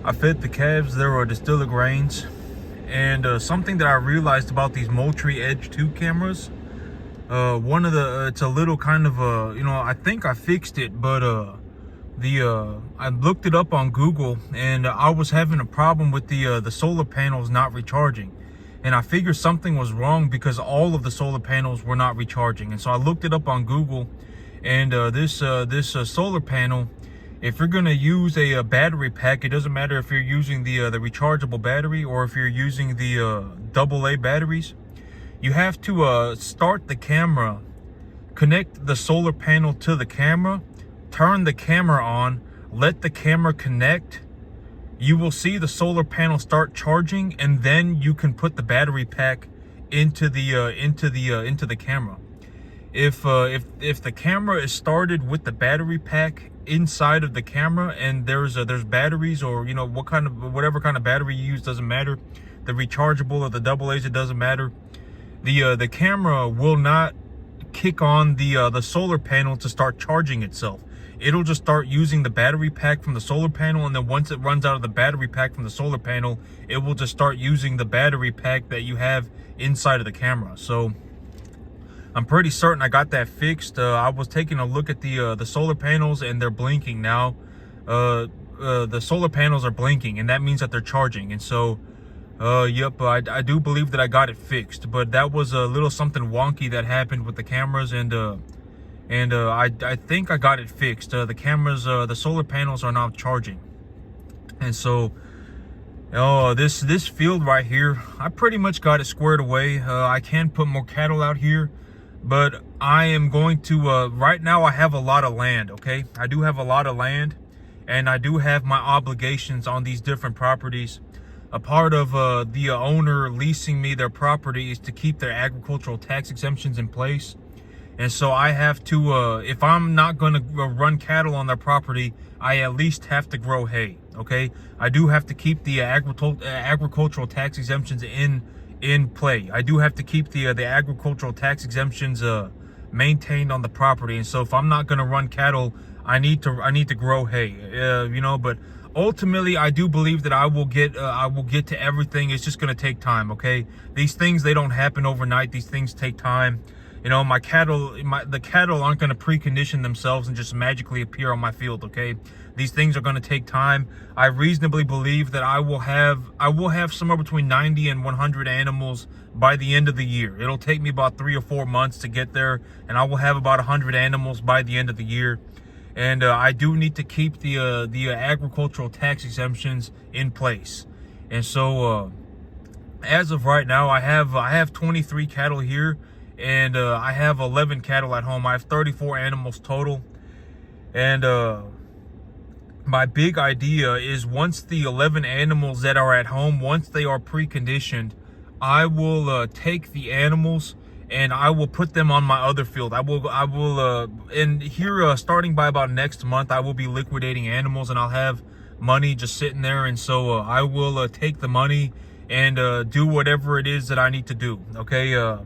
I fed the calves their distiller grains. And something that I realized about these Moultrie Edge 2 cameras, one of the, it's a little kind of, I think I fixed it, but I looked it up on Google, and I was having a problem with the solar panels not recharging. And I figured something was wrong because all of the solar panels were not recharging. And so I looked it up on Google, and this solar panel, if you're gonna use a battery pack, it doesn't matter if you're using the rechargeable battery or if you're using the AA batteries. You have to start the camera, connect the solar panel to the camera, turn the camera on, let the camera connect. You will see the solar panel start charging, and then you can put the battery pack into the camera. If the camera is started with the battery pack inside of the camera, and there's batteries, or whatever kind of battery you use, doesn't matter, the rechargeable or the AA's, it doesn't matter, the camera will not kick on the solar panel to start charging itself. It'll just start using the battery pack from the solar panel, and then once it runs out of the battery pack from the solar panel, it will just start using the battery pack that you have inside of the camera. So I'm pretty certain I got that fixed. I was taking a look at the solar panels, and they're blinking now. The solar panels are blinking, and that means that they're charging. And so, yep, I do believe that I got it fixed. But that was a little something wonky that happened with the cameras, and I think I got it fixed. The cameras, the solar panels are now charging. And so, this field right here, I pretty much got it squared away. I can put more cattle out here, but I am going to, right now I have a lot of land, okay? I do have a lot of land, and I do have my obligations on these different properties. A part of the owner leasing me their property is to keep their agricultural tax exemptions in place. And so I have to, if I'm not going to run cattle on their property, I at least have to grow hay, okay? I do have to keep the agricultural tax exemptions in play. I do have to keep the agricultural tax exemptions maintained on the property. And so if I'm not going to run cattle, I need to grow hay, but ultimately I do believe that I will get to everything. It's just going to take time, okay? These things, they don't happen overnight. These things take time. The cattle aren't going to precondition themselves and just magically appear on my field, okay? These things are going to take time. I reasonably believe that I will have somewhere between 90 and 100 animals by the end of the year. It'll take me about 3 or 4 months to get there, and I will have about 100 animals by the end of the year. And I do need to keep the agricultural tax exemptions in place. And so as of right now, I have 23 cattle here. And I have 11 cattle at home. I have 34 animals total. And my big idea is, once the 11 animals that are at home, once they are preconditioned, I will take the animals and I will put them on my other field. And here, starting by about next month, I will be liquidating animals, and I'll have money just sitting there. And so I will take the money and do whatever it is that I need to do, okay?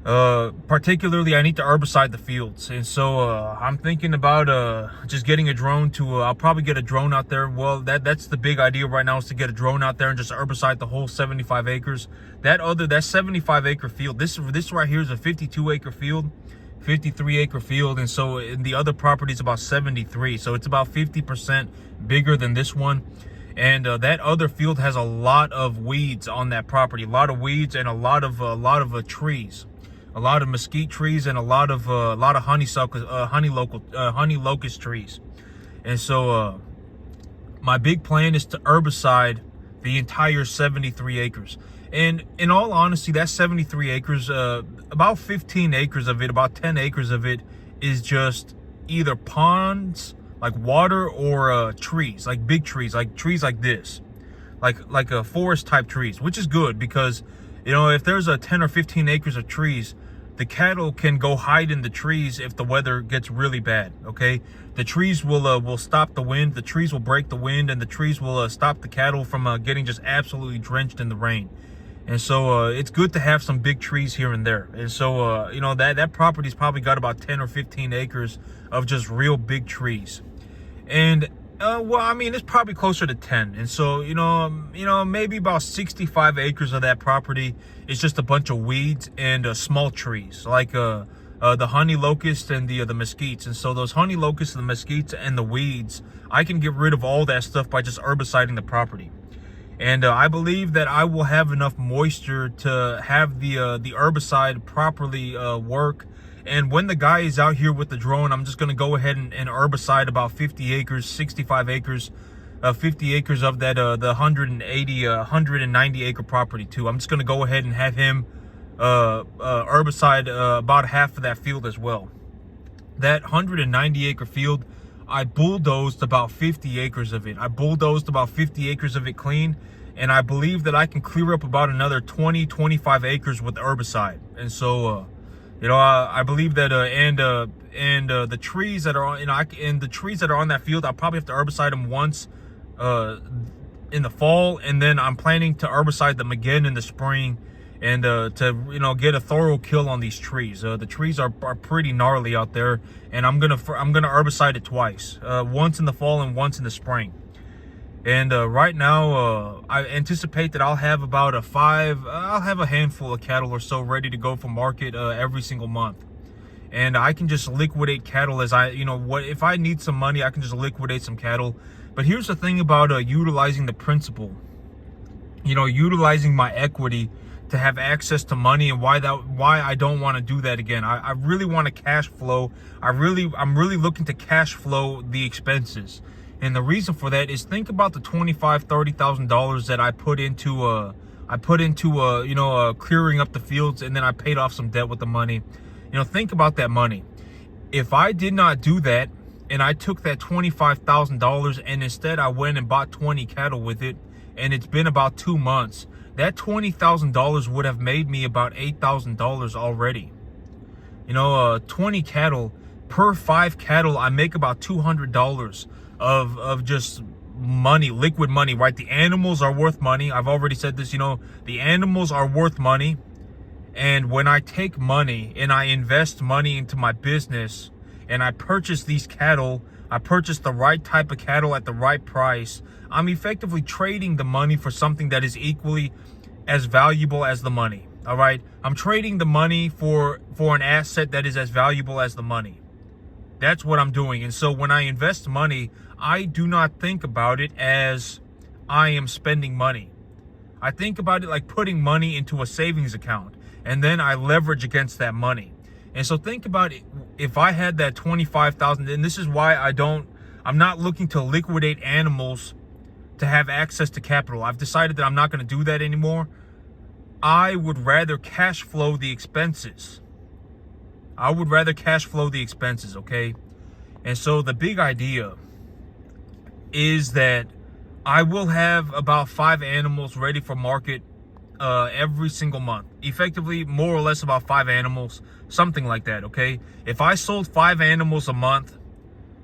Particularly, I need to herbicide the fields. And so I'm thinking about just getting a drone to I'll probably get a drone out there. Well, that's the big idea right now, is to get a drone out there and just herbicide the whole 75 acres. That 75 acre field, this right here is a 52 acre field, 53 acre field, and so in the other property is about 73, so it's about 50% bigger than this one. And that other field has a lot of weeds on that property, a lot of weeds, and a lot of trees. A lot of mesquite trees, and a lot of honey locust trees. And so my big plan is to herbicide the entire 73 acres. And in all honesty, that 73 acres, about 15 acres of it, about 10 acres of it is just either ponds, like water, or trees, like big trees, like trees like this, like a forest type trees, which is good because, if there's 10 or 15 acres of trees, the cattle can go hide in the trees if the weather gets really bad, okay? The trees will stop the wind, the trees will break the wind, and the trees will stop the cattle from getting just absolutely drenched in the rain. And so it's good to have some big trees here and there. And so, that property's probably got about 10 or 15 acres of just real big trees. And Well, I mean, it's probably closer to 10. And so, maybe about 65 acres of that property is just a bunch of weeds and small trees, like the honey locust and the mesquites. And so those honey locusts, the mesquites, and the weeds, I can get rid of all that stuff by just herbiciding the property. And I believe that I will have enough moisture to have the herbicide properly work. And when the guy is out here with the drone, I'm just going to go ahead and herbicide about 50 acres, 65 acres, 50 acres of that, the 190 acre property too. I'm just going to go ahead and have him herbicide about half of that field as well. That 190 acre field, I bulldozed about 50 acres of it. I bulldozed about 50 acres of it clean. And I believe that I can clear up about another 25 acres with herbicide. And so, I believe that, the trees that are on, the trees that are on that field, I'll probably have to herbicide them once, in the fall, and then I'm planning to herbicide them again in the spring, and to get a thorough kill on these trees. The trees are pretty gnarly out there, and I'm gonna herbicide it twice, once in the fall and once in the spring. And right now, I anticipate that I'll have about I'll have a handful of cattle or so ready to go for market every single month. And I can just liquidate cattle as if I need some money, I can just liquidate some cattle. But here's the thing about utilizing the principal, utilizing my equity to have access to money, and why I don't want to do that again. I really want to cash flow. I'm really looking to cash flow the expenses. And the reason for that is, think about the $25,000-$30,000 that I put into clearing up the fields, and then I paid off some debt with the money. Think about that money. If I did not do that, and I took that $25,000 and instead I went and bought 20 cattle with it, and it's been about 2 months, that $20,000 would have made me about $8,000 already. 20 cattle, per 5 cattle, I make about $200 of just money, liquid money, right? The animals are worth money. I've already said this, the animals are worth money. And when I take money and I invest money into my business and I purchase these cattle, I purchase the right type of cattle at the right price, I'm effectively trading the money for something that is equally as valuable as the money. All right. I'm trading the money for an asset that is as valuable as the money. That's what I'm doing. And so when I invest money, I do not think about it as I am spending money. I think about it like putting money into a savings account, and then I leverage against that money. And so think about it. If I had that 25,000, and this is why I'm not looking to liquidate animals to have access to capital. I've decided that I'm not going to do that anymore. I would rather cash flow the expenses. Okay? And so the big idea is that I will have about 5 animals ready for market every single month. Effectively, more or less about 5 animals, something like that, okay? If I sold 5 animals a month,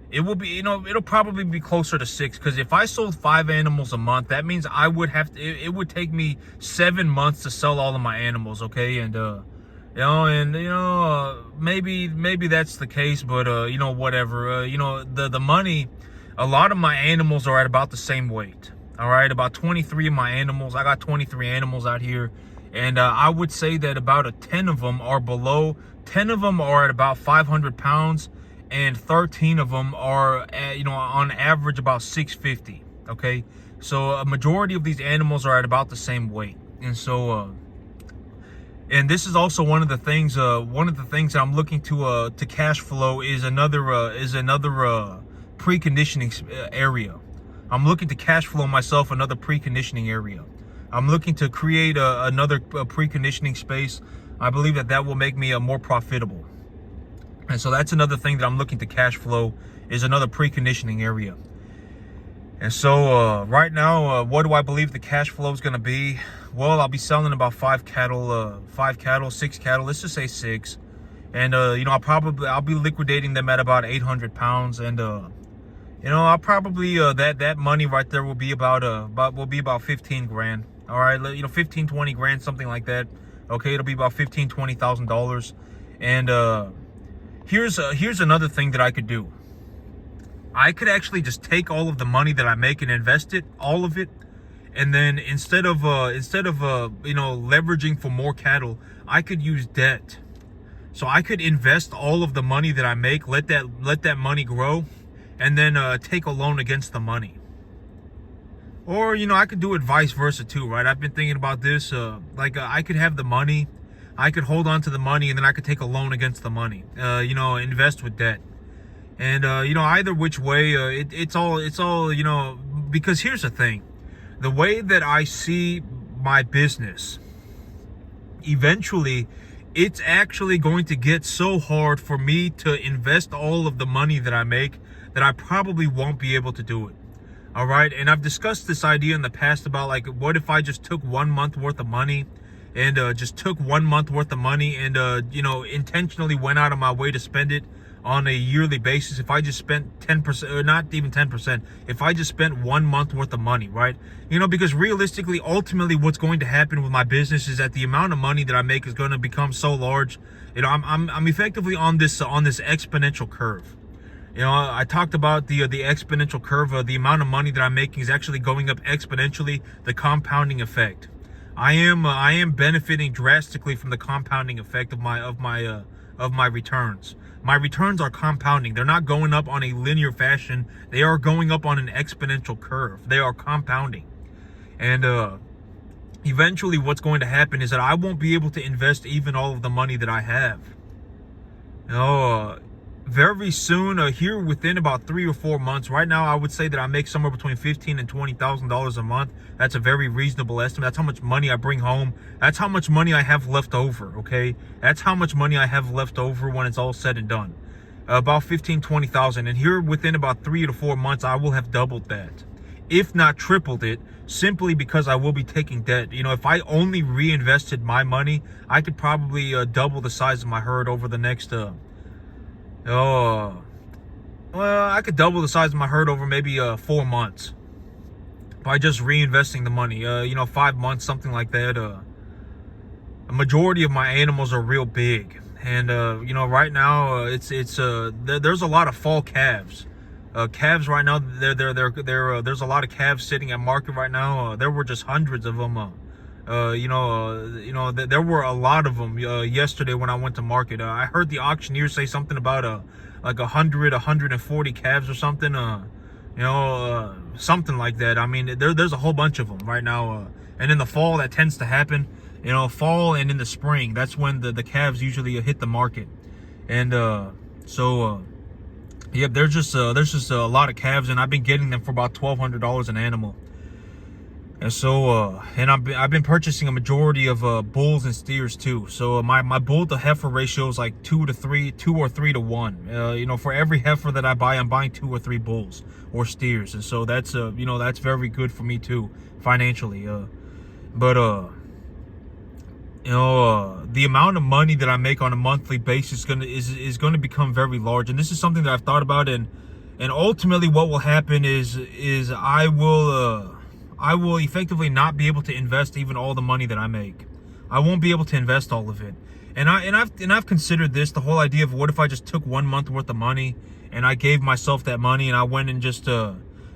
it will be, it'll probably be closer to 6, because if I sold 5 animals a month, that means I would have to, it would take me 7 months to sell all of my animals, okay? And maybe that's the case, but whatever. The money, a lot of my animals are at about the same weight. All right, about 23 of my animals. I got 23 animals out here, and I would say that about 10 of them are below. 10 of them are at about 500 pounds, and 13 of them are at, on average about 650. Okay, so a majority of these animals are at about the same weight, and so. And this is also one of the things that I'm looking to cash flow is another preconditioning area. I'm looking to cash flow myself another preconditioning area. I'm looking to create another preconditioning space. I believe that will make me more profitable. And so that's another thing that I'm looking to cash flow is another preconditioning area. And so right now, what do I believe the cash flow is going to be? Well, I'll be selling about 5 cattle, 6 cattle. Let's just say 6. And, I'll be liquidating them at about 800 pounds. And, I'll probably, that money right there will be about 15 grand. All right. 15, 20 grand, something like that. Okay. It'll be about $20,000. And, here's another thing that I could do. I could actually just take all of the money that I make and invest it, all of it. And then instead of leveraging for more cattle, I could use debt. So I could invest all of the money that I make, let that money grow, and then take a loan against the money. Or, I could do it vice versa too, right? I've been thinking about this. I could have the money, I could hold on to the money, and then I could take a loan against the money. Invest with debt. And either which way, it's all because here's the thing. The way that I see my business, eventually, it's actually going to get so hard for me to invest all of the money that I make that I probably won't be able to do it. All right. And I've discussed this idea in the past about, like, what if I just took 1 month worth of money and intentionally went out of my way to spend it on a yearly basis. If I just spent 10%, or not even 10%, if I just spent 1 month worth of money, right? Because realistically, ultimately, what's going to happen with my business is that the amount of money that I make is going to become so large. I'm effectively on this exponential curve. I talked about the exponential curve. The amount of money that I'm making is actually going up exponentially. The compounding effect. I am benefiting drastically from the compounding effect of my returns. My returns are compounding. They're not going up on a linear fashion. They are going up on an exponential curve. They are compounding. And eventually what's going to happen is that I won't be able to invest even all of the money that I have. Very soon, here within about 3 or 4 months. Right now, I would say that I make somewhere between $15,000 and $20,000 a month. That's a very reasonable estimate. That's how much money I bring home. That's how much money I have left over. Okay, that's how much money I have left over when it's all said and done. About 15,000, 20,000, and here within about 3 to 4 months, I will have doubled that, if not tripled it, simply because I will be taking debt. If I only reinvested my money, I could probably double the size of my herd over the next. I could double the size of my herd over maybe 4 months by just reinvesting the money. 5 months, something like that. A majority of my animals are real big, and right now there's a lot of fall calves. Calves right now, there's a lot of calves sitting at market right now. There were just hundreds of them. There were a lot of them yesterday when I went to market. I heard the auctioneer say something about like 140 calves or something. Something like that. I mean, there's a whole bunch of them right now. And in the fall, that tends to happen. Fall and in the spring, that's when the calves usually hit the market. And yep, there's just a lot of calves, and I've been getting them for about $1,200 an animal. And so, I've been purchasing a majority of bulls and steers too. So my bull to heifer ratio is like 2 or 3 to 1. For every heifer that I buy, I'm buying 2 or 3 bulls or steers, and so that's that's very good for me too financially. The amount of money that I make on a monthly basis is going to become very large, and this is something that I've thought about, and ultimately what will happen is I will effectively not be able to invest even all the money that I make. I won't be able to invest all of it. And I've considered this, the whole idea of what if I just took 1 month worth of money and I gave myself that money and I went and just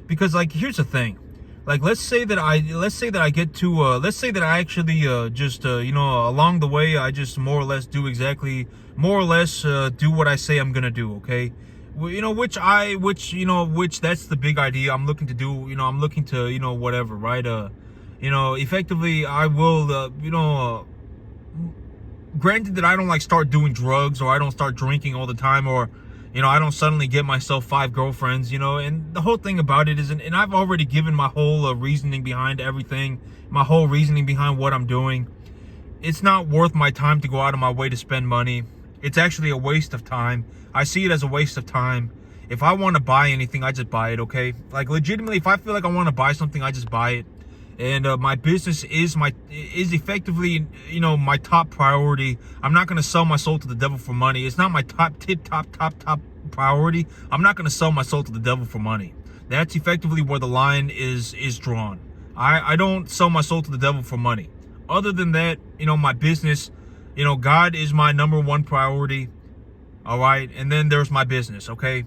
because, like, here's the thing. Like, let's say that I actually along the way I just more or less do what I say I'm gonna do, okay? Which that's the big idea I'm looking to do. I'm looking to, whatever, right? Effectively, I will, granted that I don't like start doing drugs, or I don't start drinking all the time, or, I don't suddenly get myself 5 girlfriends, and the whole thing about it is, and I've already given my whole reasoning behind everything, my whole reasoning behind what I'm doing. It's not worth my time to go out of my way to spend money. It's actually a waste of time. I see it as a waste of time. If I want to buy anything, I just buy it, okay? Like, legitimately, if I feel like I want to buy something, I just buy it. And my business is effectively, my top priority. I'm not going to sell my soul to the devil for money. It's not my top priority. I'm not going to sell my soul to the devil for money. That's effectively where the line is drawn. I don't sell my soul to the devil for money. Other than that, my business, God is my number 1 priority. All right. And then there's my business. Okay.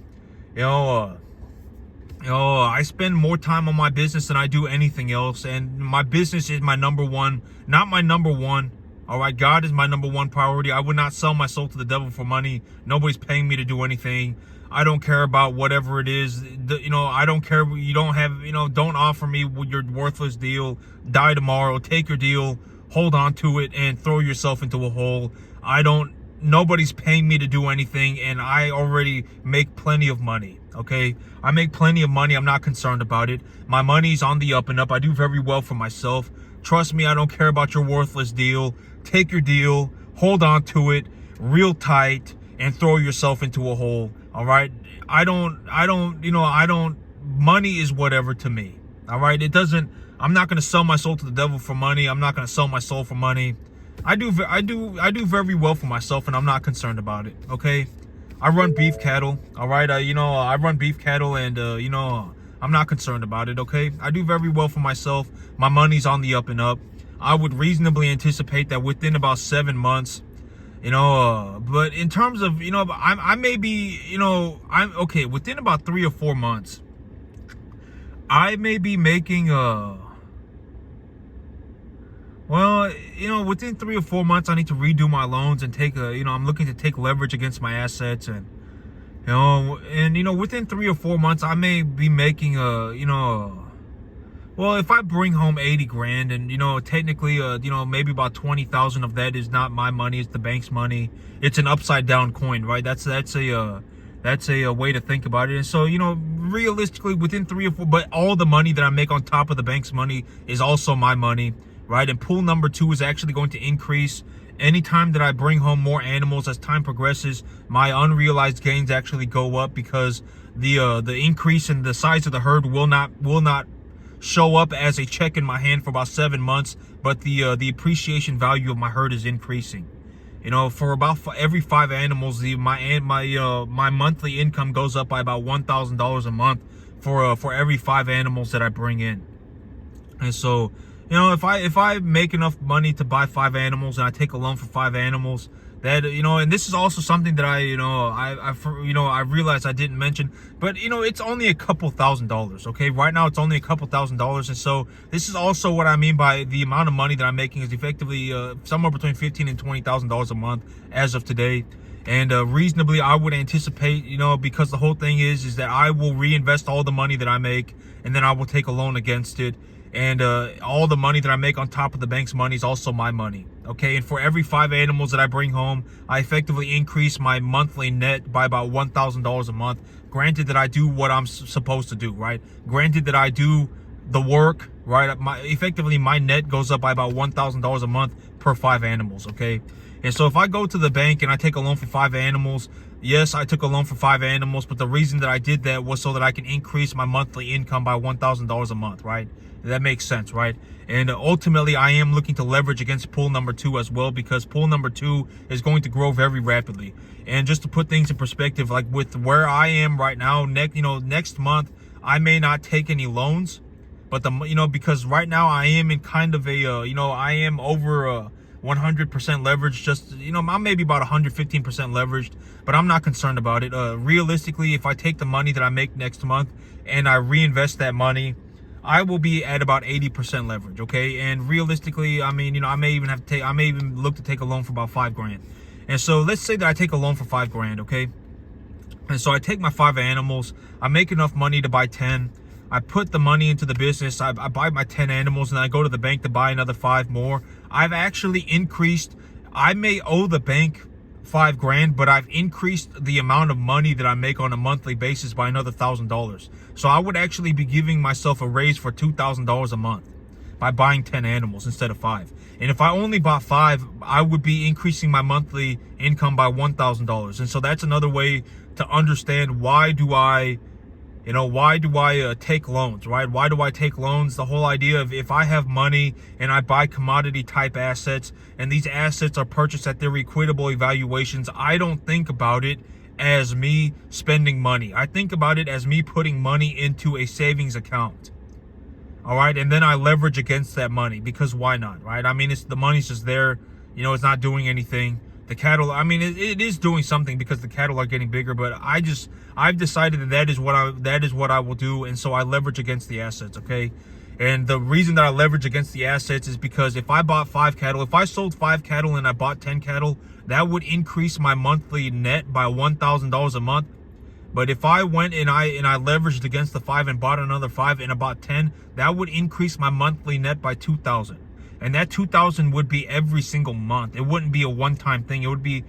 I spend more time on my business than I do anything else, and my business is my number one, not my number one. All right, God is my number one priority. I would not sell my soul to the devil for money. Nobody's paying me to do anything. I don't care about whatever it is. I don't care. You don't have, don't offer me your worthless deal. Die tomorrow. Take your deal. Hold on to it and throw yourself into a hole. Nobody's paying me to do anything, and I already make plenty of money. Okay, I make plenty of money. I'm not concerned about it. My money's on the up and up. I do very well for myself. Trust me, I don't care about your worthless deal. Take your deal, hold on to it real tight, and throw yourself into a hole. All right, money is whatever to me. All right, I'm not going to sell my soul to the devil for money. I'm not going to sell my soul for money. I do very well for myself, and I'm not concerned about it. Okay, I run beef cattle. All right, I run beef cattle, and I'm not concerned about it. Okay, I do very well for myself. My money's on the up and up. I would reasonably anticipate that within about 7 months, but in terms of, I may be, I'm okay within about 3 or 4 months. I may be making within 3 or 4 months, I need to redo my loans and I'm looking to take leverage against my assets, and within 3 or 4 months, I may be making if I bring home 80 grand, and technically maybe about 20,000 of that is not my money, it's the bank's money. It's an upside down coin, right? That's a way to think about it. And so, realistically within 3 or 4, but all the money that I make on top of the bank's money is also my money, right? And pool number 2 is actually going to increase anytime that I bring home more animals. As time progresses, my unrealized gains actually go up, because the increase in the size of the herd will not show up as a check in my hand for about 7 months, but the appreciation value of my herd is increasing. For every 5 animals, my monthly income goes up by about $1,000 a month for every 5 animals that I bring in. And so, if I make enough money to buy 5 animals, and I take a loan for 5 animals, that and this is also something that I realized I didn't mention, but it's only a couple $1,000s. Okay, right now it's only a couple $1,000s, and so this is also what I mean by the amount of money that I'm making is effectively somewhere between $15,000 and $20,000 a month as of today. And reasonably, I would anticipate, because the whole thing is that I will reinvest all the money that I make, and then I will take a loan against it. And all the money that I make on top of the bank's money is also my money. Okay, and for every 5 animals that I bring home, I effectively increase my monthly net by about $1,000 a month. Granted that I do what I'm supposed to do, right? Granted that I do the work, right? Effectively, my net goes up by about $1,000 a month per 5 animals, okay? And so if I go to the bank and I take a loan for 5 animals, yes, I took a loan for 5 animals, but the reason that I did that was so that I can increase my monthly income by $1,000 a month, right? That makes sense, right? And ultimately, I am looking to leverage against pool number 2 as well, because pool number 2 is going to grow very rapidly. And just to put things in perspective, like with where I am right now, next month, I may not take any loans, but because right now I am in kind of a, I am over 100% leverage. Just, I'm maybe about 115% leveraged, but I'm not concerned about it. Realistically, if I take the money that I make next month and I reinvest that money, I will be at about 80% leverage, okay? And realistically, I mean, I may even look to take a loan for about 5 grand. And so let's say that I take a loan for 5 grand, okay? And so I take my 5 animals, I make enough money to buy 10. I put the money into the business, I buy my 10 animals, and I go to the bank to buy another 5 more. I've actually increased, I may owe the bank 5 grand, but I've increased the amount of money that I make on a monthly basis by another $1,000. So I would actually be giving myself a raise for $2,000 a month by buying 10 animals instead of 5. And if I only bought 5, I would be increasing my monthly income by $1,000. And so that's another way to understand why do I take loans, right? Why do I take loans? The whole idea of if I have money and I buy commodity type assets and these assets are purchased at their equitable evaluations, I don't think about it as me spending money. I think about it as me putting money into a savings account. All right. And then I leverage against that money, because why not? Right. I mean, the money's just there. It's not doing anything. The cattle, I mean, it is doing something because the cattle are getting bigger, but I've decided that is what I will do, and so I leverage against the assets, okay? And the reason that I leverage against the assets is because if I bought 5 cattle, if I sold 5 cattle and I bought 10 cattle, that would increase my monthly net by $1,000 a month. But if I went and I leveraged against the 5 and bought another 5 and I bought 10, that would increase my monthly net by $2,000. And that $2,000 would be every single month. It wouldn't be a one-time thing. It would be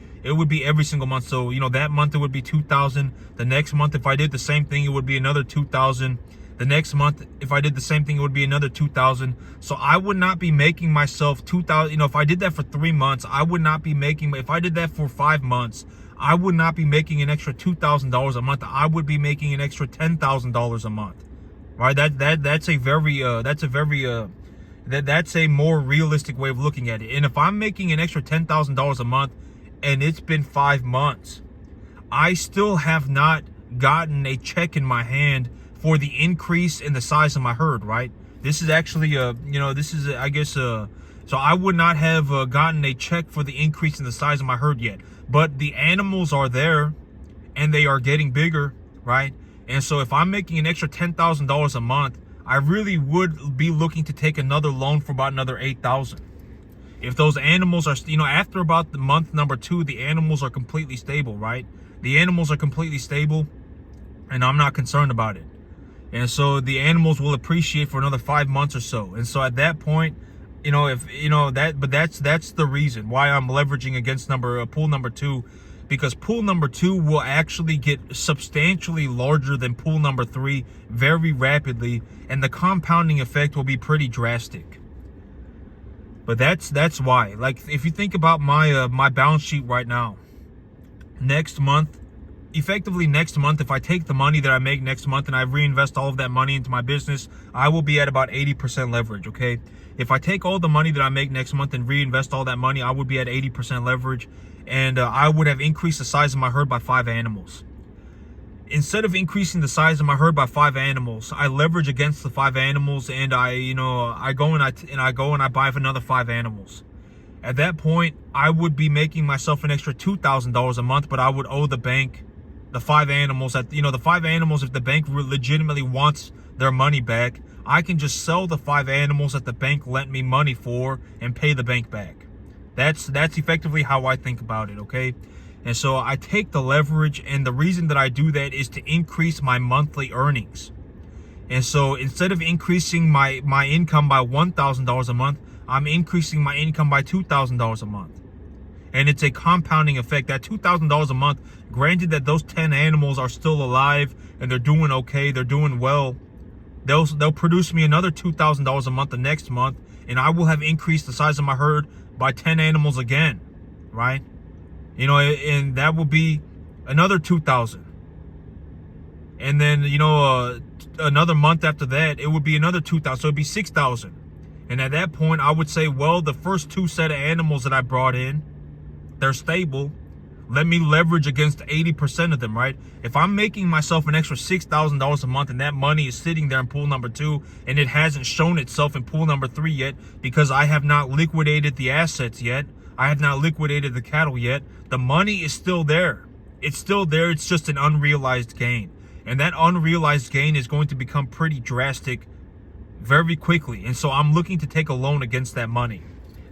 every single month. So, you know, that month it would be $2,000. The next month, if I did the same thing, it would be another $2,000. The next month, if I did the same thing, it would be another $2,000. So I would not be making myself $2,000. You know, if I did that for 3 months, I would not be making. If I did that for 5 months, I would not be making an extra $2,000 a month. I would be making an extra $10,000 a month. Right? That's a more realistic way of looking at it. And if I'm making an extra $10,000 a month and it's been 5 months, I still have not gotten a check in my hand for the increase in the size of my herd, right? This is actually, so I would not have gotten a check for the increase in the size of my herd yet. But the animals are there and they are getting bigger, right? And so if I'm making an extra $10,000 a month, I really would be looking to take another loan for about another $8,000. If those animals are, you know, after about the month number 2, the animals are completely stable, right? The animals are completely stable and I'm not concerned about it. And so the animals will appreciate for another 5 months or so. And so at that point, you know, if, you know, that's the reason why I'm leveraging against pool number 2, because pool number 2 will actually get substantially larger than pool number 3 very rapidly, and the compounding effect will be pretty drastic. But that's why. Like, if you think about my balance sheet right now, effectively next month, if I take the money that I make next month and I reinvest all of that money into my business, I will be at about 80% leverage, okay? If I take all the money that I make next month and reinvest all that money, I would be at 80% leverage, and I would have increased the size of my herd by 5 animals. Instead of increasing the size of my herd by 5 animals, I leverage against the 5 animals, and I go and I buy another 5 animals. At that point, I would be making myself an extra $2,000 a month, but I would owe the bank the 5 animals. The 5 animals, if the bank legitimately wants their money back, I can just sell the 5 animals that the bank lent me money for and pay the bank back. That's effectively how I think about it, okay? And so I take the leverage, and the reason that I do that is to increase my monthly earnings. And so instead of increasing my income by $1,000 a month, I'm increasing my income by $2,000 a month. And it's a compounding effect. That $2,000 a month, granted that those 10 animals are still alive and they're doing okay, they're doing well, they'll produce me another $2,000 a month the next month, and I will have increased the size of my herd by 10 animals again, right? You know, and that will be another 2,000. And then, another month after that, it would be another 2,000. So it'd be 6,000. And at that point, I would say, well, the first 2 set of animals that I brought in, they're stable. Let me leverage against 80% of them, right? If I'm making myself an extra $6,000 a month and that money is sitting there in pool number 2 and it hasn't shown itself in pool number 3 yet because I have not liquidated the assets yet, I have not liquidated the cattle yet, the money is still there. It's still there. It's just an unrealized gain. And that unrealized gain is going to become pretty drastic very quickly. And so I'm looking to take a loan against that money.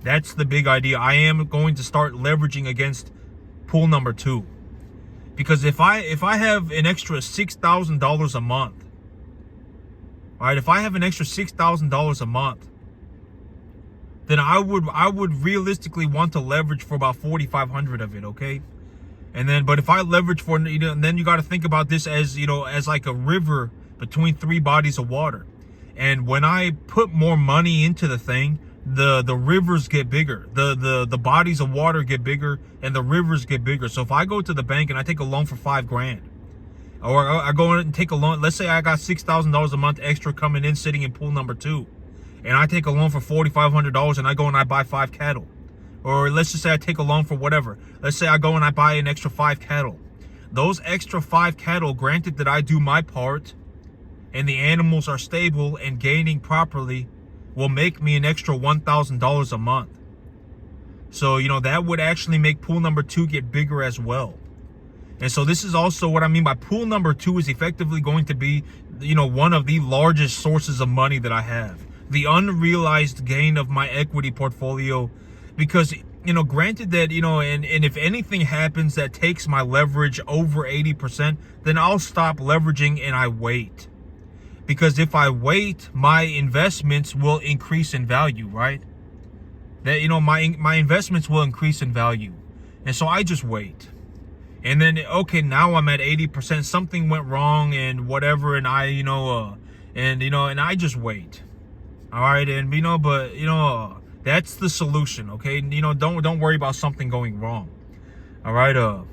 That's the big idea. I am going to start leveraging against pool number 2. Because if I have an extra $6,000 a month, right? If I have an extra $6,000 a month, then I would realistically want to leverage for about 4,500 of it, okay? And then, but if I leverage for, then you got to think about this as, as like a river between 3 bodies of water. And when I put more money into the thing, the rivers get bigger, the bodies of water get bigger, and the rivers get bigger. So if I go to the bank and I take a loan for $5,000, or I go in and take a loan, let's say I got $6,000 a month extra coming in sitting in pool number 2, and I take a loan for $4,500 and I go and I buy 5 cattle. Or let's just say I take a loan for whatever. Let's say I go and I buy an extra 5 cattle. Those extra 5 cattle, granted that I do my part and the animals are stable and gaining properly, will make me an extra $1,000 a month. So, that would actually make pool number 2 get bigger as well. And so this is also what I mean by pool number 2 is effectively going to be, one of the largest sources of money that I have. The unrealized gain of my equity portfolio, because, granted that, and if anything happens that takes my leverage over 80%, then I'll stop leveraging and I wait. Because if I wait, my investments will increase in value, right? That, my investments will increase in value. And so I just wait. And then, okay, now I'm at 80%, something went wrong and whatever. And I, and I just wait. All right. And, that's the solution. Okay. Don't worry about something going wrong. All right.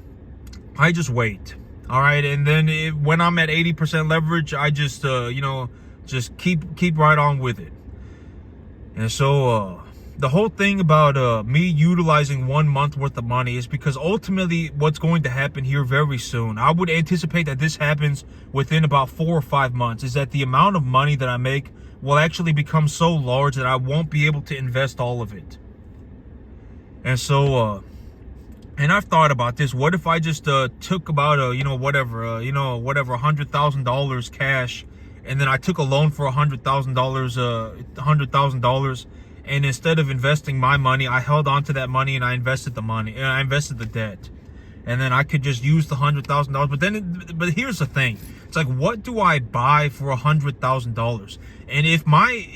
I just wait. All right. And then when I'm at 80% leverage, I just, just keep right on with it. And so, the whole thing about me utilizing 1 month worth of money is because ultimately what's going to happen here very soon, I would anticipate that this happens within about 4 or 5 months, is that the amount of money that I make will actually become so large that I won't be able to invest all of it. And so, and I've thought about this. What if I just took about, whatever, $100,000 cash, and then I took a loan for $100,000, and instead of investing my money, I held on to that money and I invested the money and I invested the debt. And then I could just use the $100,000. But here's the thing. It's like, what do I buy for $100,000? And if my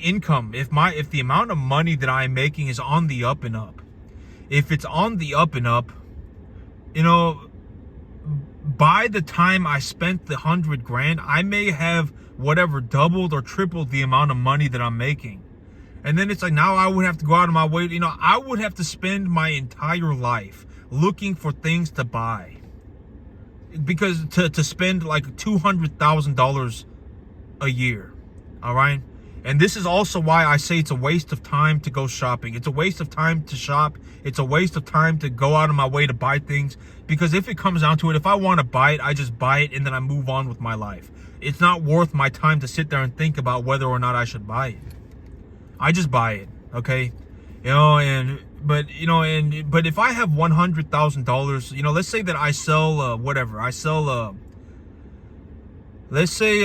income, if the amount of money that I'm making is on the up and up, if it's on the up and up, by the time I spent the $100,000, I may have whatever doubled or tripled the amount of money that I'm making. And then it's like, now I would have to go out of my way. I would have to spend my entire life looking for things to buy. Because to spend like $200,000 a year. All right. And this is also why I say it's a waste of time to go shopping. It's a waste of time to shop. It's a waste of time to go out of my way to buy things. Because if it comes down to it, if I want to buy it, I just buy it and then I move on with my life. It's not worth my time to sit there and think about whether or not I should buy it. I just buy it, okay? But if I have $100,000, let's say that I sell let's say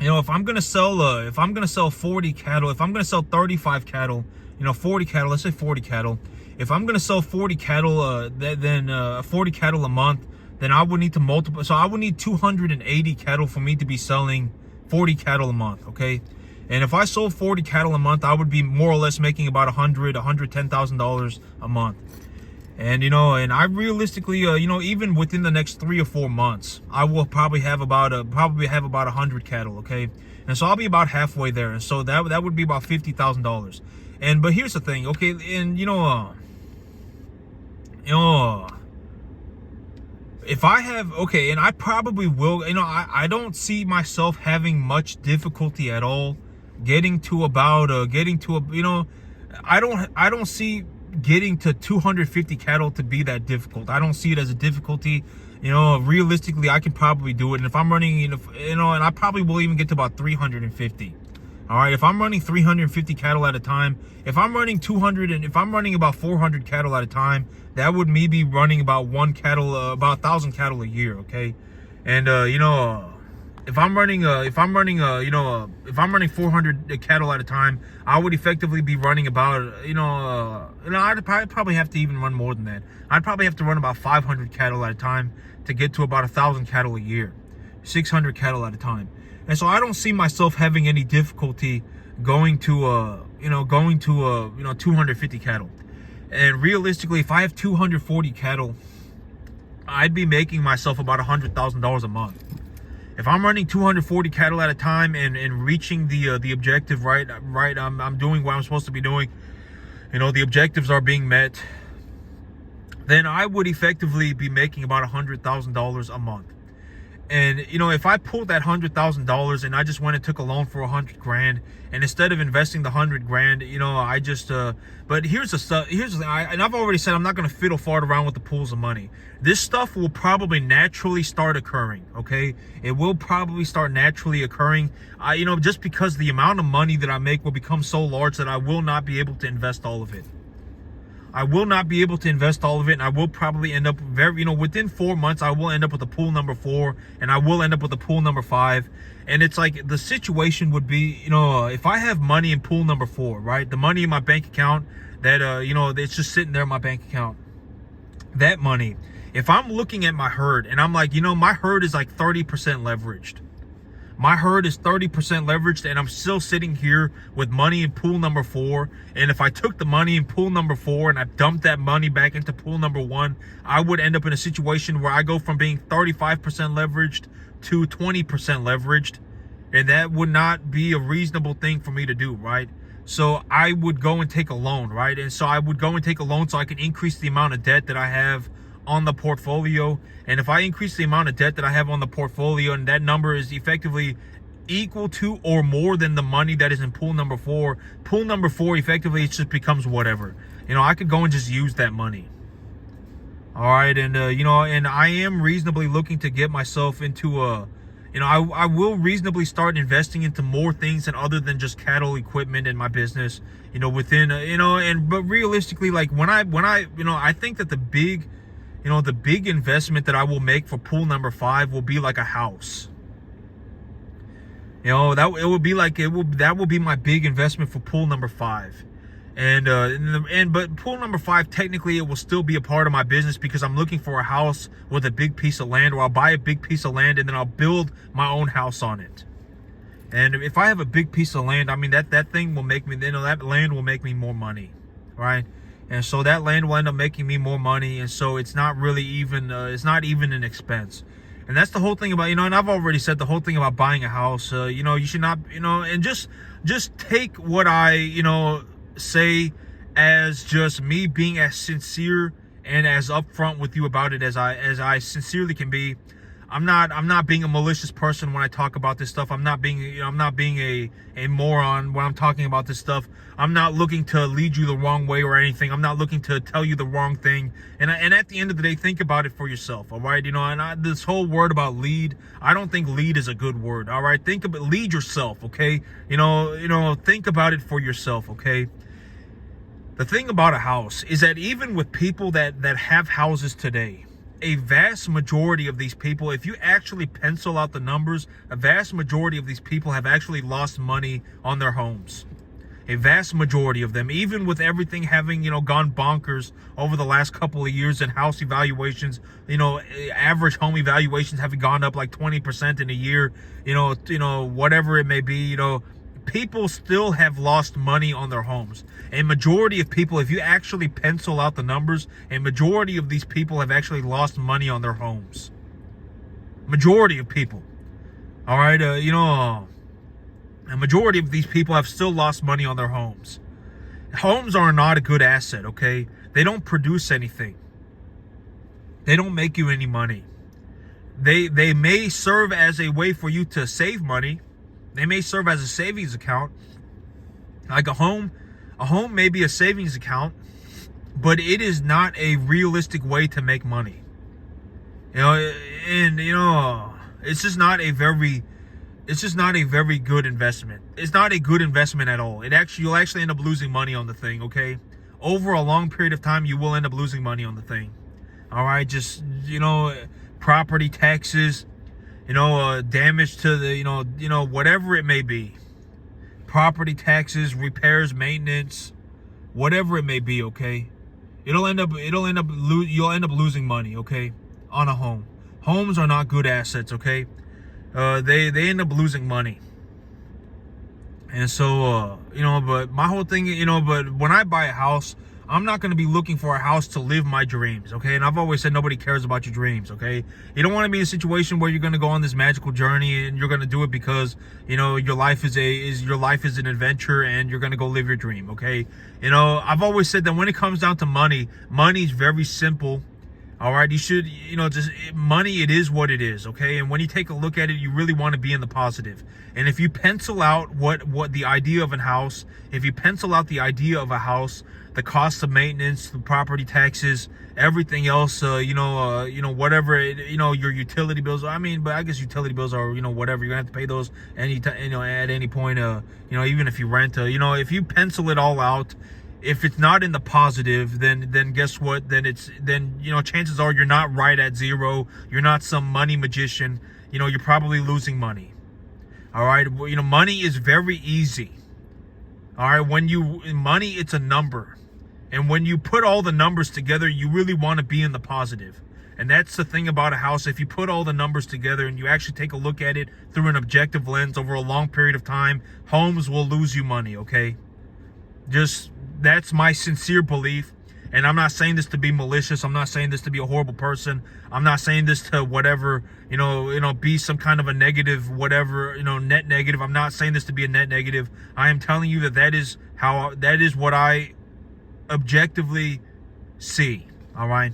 if I'm gonna sell 40 cattle, if I'm gonna sell 35 cattle, 40 cattle, let's say 40 cattle. If I'm gonna sell 40 cattle, then 40 cattle a month, then I would need to multiply. So I would need 280 cattle for me to be selling 40 cattle a month, okay? And if I sold 40 cattle a month, I would be more or less making about $110,000 a month. And, and I realistically, even within the next 3 or 4 months, I will probably have about 100 cattle. Okay. And so I'll be about halfway there. And so that would be about $50,000. But here's the thing. Okay. And, if I have, okay, and I probably will, I don't see myself having much difficulty at all getting to I don't see getting to 250 cattle to be that difficult. I don't see it as a difficulty. Realistically, I can probably do it. And if I'm running, and I probably will even get to about 350. All right. If I'm running 350 cattle at a time, if I'm running about 400 cattle at a time, that would me be running about about 1,000 cattle a year. Okay. And, if I'm running 400 cattle at a time, I would effectively be running about, I'd probably have to even run more than that. I'd probably have to run about 500 cattle at a time to get to about 1,000 cattle a year, 600 cattle at a time. And so I don't see myself having any difficulty going to 250 cattle. And realistically, if I have 240 cattle, I'd be making myself about $100,000 a month. If I'm running 240 cattle at a time and reaching the objective, right, I'm doing what I'm supposed to be doing, the objectives are being met, then I would effectively be making about $100,000 a month. And, you know, if I pulled that $100,000 and I just went and took a loan for 100 grand, and instead of investing the 100 grand, you know, I just, but here's the stuff, here's the thing, and I've already said I'm not going to fiddle fart around with the pools of money. This stuff will probably naturally start occurring, okay? It will probably start naturally occurring, you know, just because the amount of money that I make will become so large that I will not be able to invest all of it. I will not be able to invest all of it, and I will probably end up within 4 months, I will end up with a pool number 4, and I will end up with a pool number 5. And it's like the situation would be, you know, if I have money in pool number 4, right? The money in my bank account that, you know, it's just sitting there in my bank account. That money, if I'm looking at my herd and I'm like, you know, my herd is like 30% leveraged. My herd is 30% leveraged, and I'm still sitting here with money in pool number 4. And if I took the money in pool number 4 and I dumped that money back into pool number 1, I would end up in a situation where I go from being 35% leveraged to 20% leveraged. And that would not be a reasonable thing for me to do, right? So I would go and take a loan, right? And so I would go and take a loan so I can increase the amount of debt that I have on the portfolio. And if I increase the amount of debt that I have on the portfolio, and that number is effectively equal to or more than the money that is in pool number 4, pool number 4 effectively, it just becomes whatever. You know, I could go and just use that money. All right. And you know, and I am reasonably looking to get myself into you know, I will reasonably start investing into more things than other than just cattle equipment in my business, you know, within you know, and but realistically, like when I you know, I think that the big investment that I will make for pool number 5 will be like a house. You know, that will be my big investment for pool number 5. But pool number 5, technically it will still be a part of my business because I'm looking for a house with a big piece of land, or I'll buy a big piece of land and then I'll build my own house on it. And if I have a big piece of land, I mean, that thing will make me, you know, that land will make me more money, right? And so that land will end up making me more money. And so it's not really even, it's not even an expense. And that's the whole thing about, you know, and I've already said the whole thing about buying a house, you know, you should not, you know, and just take what I, you know, say as just me being as sincere and as upfront with you about it as I sincerely can be. I'm not being a malicious person when I talk about this stuff. I'm not being a moron when I'm talking about this stuff. I'm not looking to lead you the wrong way or anything. I'm not looking to tell you the wrong thing. And at the end of the day, think about it for yourself. All right, you know. And this whole word about lead, I don't think lead is a good word. All right, think about lead yourself. Okay, you know, think about it for yourself. Okay. The thing about a house is that even with people that have houses today, a vast majority of these people, if you actually pencil out the numbers, a vast majority of these people have actually lost money on their homes. A vast majority of them, even with everything having, you know, gone bonkers over the last couple of years, and house evaluations, you know, average home evaluations having gone up like 20% in a year, you know, whatever it may be, you know, people still have lost money on their homes. A majority of people, if you actually pencil out the numbers, a majority of these people have actually lost money on their homes. Majority of people. All right, you know, a majority of these people have still lost money on their homes. Homes are not a good asset, okay? They don't produce anything. They don't make you any money. They may serve as a way for you to save money. They may serve as a savings account. Like a home may be a savings account, but it is not a realistic way to make money. You know, and you know, it's just not a very good investment. It's not a good investment at all. You'll actually end up losing money on the thing, okay? Over a long period of time, you will end up losing money on the thing. All right, just, you know, property taxes, you know, damage to the, you know, whatever it may be. Property taxes, repairs, maintenance, whatever it may be, okay? You'll end up losing money, okay, on a home. Homes are not good assets, okay? They end up losing money. And so, you know, but my whole thing, you know, but when I buy a house, I'm not going to be looking for a house to live my dreams, okay? And I've always said nobody cares about your dreams, okay? You don't want to be in a situation where you're going to go on this magical journey and you're going to do it because, you know, your life is an adventure and you're going to go live your dream, okay? You know, I've always said that when it comes down to money, money's very simple. All right, you should, just money, it is what it is, okay? And when you take a look at it, you really want to be in the positive. And if you pencil out what the idea of a house, if you pencil out the idea of a house, the cost of maintenance, the property taxes, everything else, whatever, your utility bills. I mean, but I guess utility bills are, whatever. You're gonna have to pay those at any point. Even if you rent, if you pencil it all out, if it's not in the positive, then guess what? Then chances are you're not right at zero. You're not some money magician. You're probably losing money. All right, money is very easy. All right, money, it's a number. And when you put all the numbers together, you really want to be in the positive. And that's the thing about a house. If you put all the numbers together and you actually take a look at it through an objective lens over a long period of time, homes will lose you money, okay? That's my sincere belief. And I'm not saying this to be malicious. I'm not saying this to be a horrible person. I'm not saying this to whatever, be some kind of a negative, whatever, net negative. I'm not saying this to be a net negative. I am telling you that is what I objectively see. All right.